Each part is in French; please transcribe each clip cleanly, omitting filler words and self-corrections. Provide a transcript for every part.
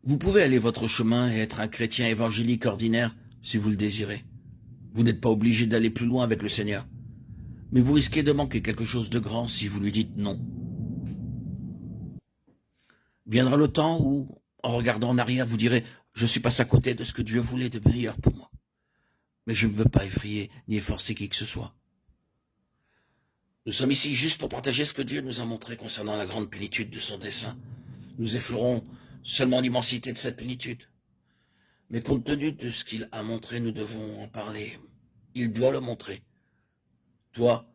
Vous pouvez aller votre chemin et être un chrétien évangélique ordinaire si vous le désirez. Vous n'êtes pas obligé d'aller plus loin avec le Seigneur. Mais vous risquez de manquer quelque chose de grand si vous lui dites non. Viendra le temps où, en regardant en arrière, vous direz « Je suis passé à côté de ce que Dieu voulait de meilleur pour moi. » Mais je ne veux pas effrayer ni efforcer qui que ce soit. Nous sommes ici juste pour partager ce que Dieu nous a montré concernant la grande plénitude de son dessein. Nous effleurons seulement l'immensité de cette plénitude. Mais compte tenu de ce qu'il a montré, nous devons en parler. Il doit le montrer. Toi,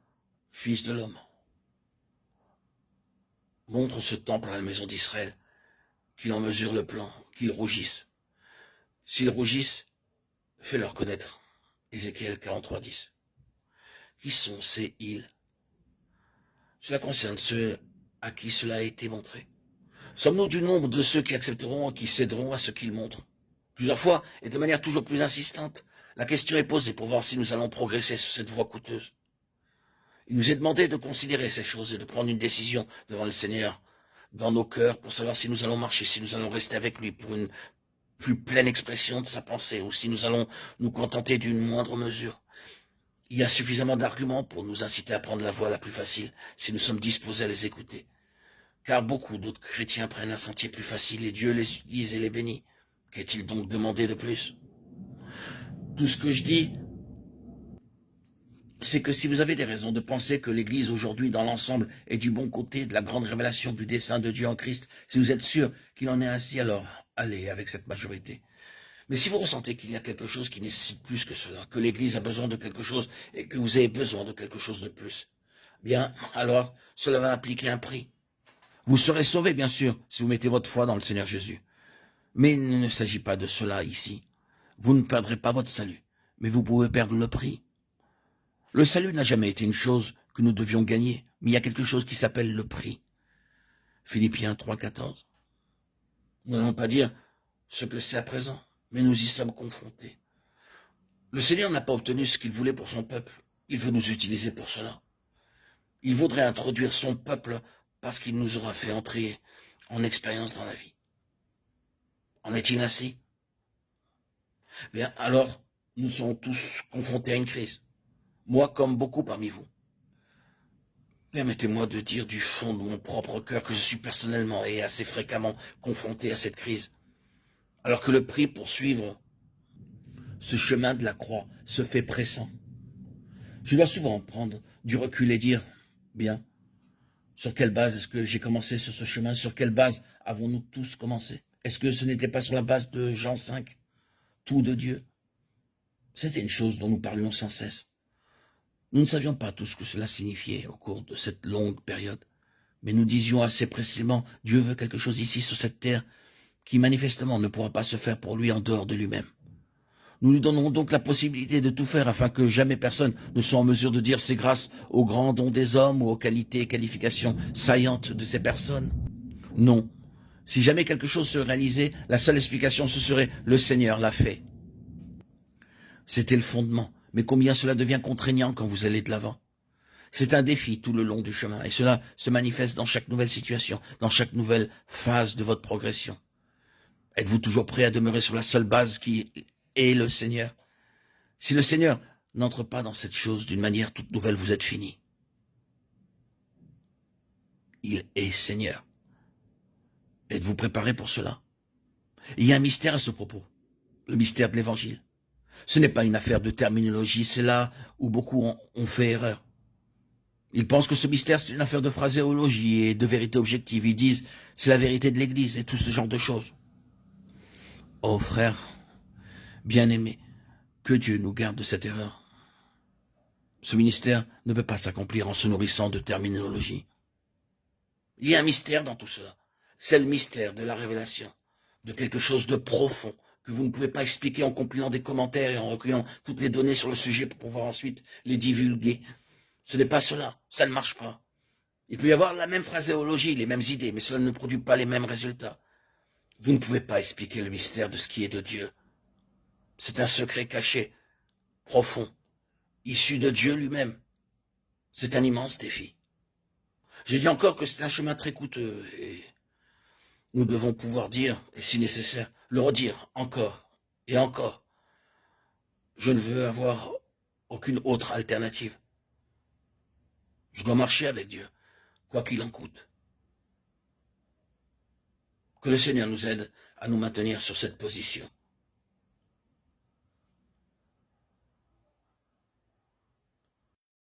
fils de l'homme, montre ce temple à la maison d'Israël, qu'il en mesure le plan, qu'ils rougissent. S'ils rougissent, fais-leur connaître. Ézéchiel 43:10. Qui sont ces îles? Cela concerne ceux à qui cela a été montré. Sommes-nous du nombre de ceux qui accepteront et qui céderont à ce qu'il montre? Plusieurs fois, et de manière toujours plus insistante, la question est posée pour voir si nous allons progresser sur cette voie coûteuse. Il nous est demandé de considérer ces choses et de prendre une décision devant le Seigneur, dans nos cœurs, pour savoir si nous allons marcher, si nous allons rester avec lui pour une plus pleine expression de sa pensée, ou si nous allons nous contenter d'une moindre mesure. Il y a suffisamment d'arguments pour nous inciter à prendre la voie la plus facile, si nous sommes disposés à les écouter. Car beaucoup d'autres chrétiens prennent un sentier plus facile et Dieu les utilise et les bénit. Qu'est-il donc demandé de plus? Tout ce que je dis, c'est que si vous avez des raisons de penser que l'Église aujourd'hui dans l'ensemble est du bon côté de la grande révélation du dessein de Dieu en Christ, si vous êtes sûr qu'il en est ainsi, alors allez avec cette majorité. Mais si vous ressentez qu'il y a quelque chose qui nécessite plus que cela, que l'Église a besoin de quelque chose et que vous avez besoin de quelque chose de plus, bien, alors cela va impliquer un prix. Vous serez sauvés, bien sûr, si vous mettez votre foi dans le Seigneur Jésus. Mais il ne s'agit pas de cela ici. Vous ne perdrez pas votre salut, mais vous pouvez perdre le prix. Le salut n'a jamais été une chose que nous devions gagner, mais il y a quelque chose qui s'appelle le prix. Philippiens 3:14. Nous n'allons pas dire ce que c'est à présent, mais nous y sommes confrontés. Le Seigneur n'a pas obtenu ce qu'il voulait pour son peuple. Il veut nous utiliser pour cela. Il voudrait introduire son peuple parce qu'il nous aura fait entrer en expérience dans la vie. En est-il ainsi? Bien, alors, nous sommes tous confrontés à une crise. Moi, comme beaucoup parmi vous. Permettez-moi de dire du fond de mon propre cœur que je suis personnellement et assez fréquemment confronté à cette crise. Alors que le prix pour suivre ce chemin de la croix se fait pressant. Je dois souvent prendre du recul et dire, bien, sur quelle base est-ce que j'ai commencé sur ce chemin? Sur quelle base avons-nous tous commencé? Est-ce que ce n'était pas sur la base de Jean 5, tout de Dieu? C'était une chose dont nous parlions sans cesse. Nous ne savions pas tout ce que cela signifiait au cours de cette longue période, mais nous disions assez précisément, Dieu veut quelque chose ici sur cette terre qui manifestement ne pourra pas se faire pour lui en dehors de lui-même. Nous lui donnons donc la possibilité de tout faire afin que jamais personne ne soit en mesure de dire c'est grâce aux grands dons des hommes ou aux qualités et qualifications saillantes de ces personnes. Non. Si jamais quelque chose se réalisait, la seule explication ce serait le Seigneur l'a fait. C'était le fondement. Mais combien cela devient contraignant quand vous allez de l'avant. C'est un défi tout le long du chemin, et cela se manifeste dans chaque nouvelle situation, dans chaque nouvelle phase de votre progression. Êtes-vous toujours prêt à demeurer sur la seule base qui est le Seigneur? Si le Seigneur n'entre pas dans cette chose d'une manière toute nouvelle, vous êtes fini. Il est Seigneur. Êtes-vous préparé pour cela? Il y a un mystère à ce propos, le mystère de l'Évangile. Ce n'est pas une affaire de terminologie, c'est là où beaucoup ont fait erreur. Ils pensent que ce mystère, c'est une affaire de phraséologie et de vérité objective. Ils disent, c'est la vérité de l'Église et tout ce genre de choses. Oh frère, bien-aimé, que Dieu nous garde de cette erreur. Ce ministère ne peut pas s'accomplir en se nourrissant de terminologie. Il y a un mystère dans tout cela. C'est le mystère de la révélation, de quelque chose de profond, que vous ne pouvez pas expliquer en compilant des commentaires et en recueillant toutes les données sur le sujet pour pouvoir ensuite les divulguer. Ce n'est pas cela, ça ne marche pas. Il peut y avoir la même phraséologie, les mêmes idées, mais cela ne produit pas les mêmes résultats. Vous ne pouvez pas expliquer le mystère de ce qui est de Dieu. C'est un secret caché, profond, issu de Dieu lui-même. C'est un immense défi. Je dis encore que c'est un chemin très coûteux et Nous devons pouvoir dire, et si nécessaire, le redire encore et encore. Je ne veux avoir aucune autre alternative. Je dois marcher avec Dieu, quoi qu'il en coûte. Que le Seigneur nous aide à nous maintenir sur cette position.